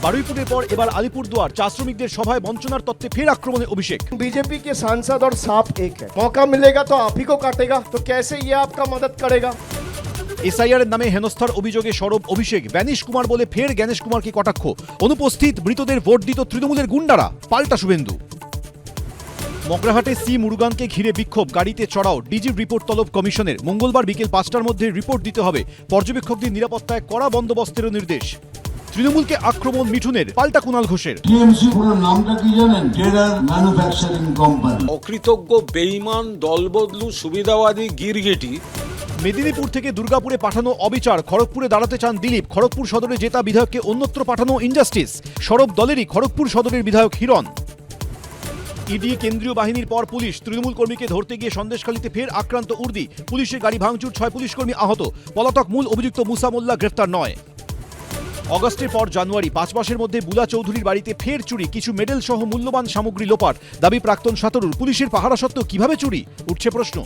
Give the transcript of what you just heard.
বারুইপুরের পর এবার আলিপুরদুয়ার চা শ্রমিকদের সভায় বঞ্চনার তত্ত্বে ফের আক্রমণে অভিষেক। बीजेपी के सांसद और सांप एक है, मौका मिलेगा तो आप ही को काटेगा, तो कैसे ये आपका मदद करेगा। এসআইআর এর নামে হেনস্থার অভিযোগে সরব অভিষেক, ব্যানিশ কুমার বলে ফের জ্ঞানেশ কুমারকে কটাক্ষ। অনুপস্থিত মৃতদের ভোট দিত তৃণমূলের গুন্ডারা, পাল্টা শুভেন্দু। মগরাহাটে সি মুরুগানকে ঘিরে বিক্ষোভ, গাড়িতে চড়াও, ডিজির রিপোর্ট তলব কমিশনের। মঙ্গলবার বিকেল 5টার মধ্যে রিপোর্ট দিতে হবে। পর্যবেক্ষকদের নিরাপত্তায় কড়া বন্দোবস্তেরও নির্দেশ। তৃণমূলকে আক্রমণ মিঠুনের, পাল্টা কুণাল ঘোষের। টিএমসি পুরো নামটা কি জানেন? Terror manufacturing company. অকৃতজ্ঞ, বেঈমান, দলবদলু, সুবিধাবাদী, গিরগিটি। মেদিনীপুর থেকে দুর্গাপুরে পাঠানো অবিচার, খড়গপুরে দাঁড়াতে চান দিলীপ। খড়গপুর সদরে জেতা বিধায়ককে অন্যত্র পাঠানো ইনজাস্টিস। সরব দলেরই খড়গপুর সদরের বিধায়ক হিরণ। ইডি, কেন্দ্রীয় বাহিনীর পর পুলিশ, তৃণমূল কর্মীকে ধরতে গিয়ে সন্দেশখালীতে ফের আক্রান্ত উর্দি। পুলিশের গাড়ি ভাঙচুর, 6 পুলিশকর্মী আহত। পলাতক মূল অভিযুক্ত মুসা মোল্লা গ্রেফতার নয়। অগস্টের পর জানুয়ারি 5 মাসের মধ্যে বুলা চৌধুরীর বাড়িতে ফের চুরি, কিছু মেডেল সহ মূল্যবান সামগ্রী লোপাট। দাবি প্রাক্তন সাঁতারুর। পুলিশের পাহারা সত্ত্বেও কিভাবে চুরি, উঠছে প্রশ্ন।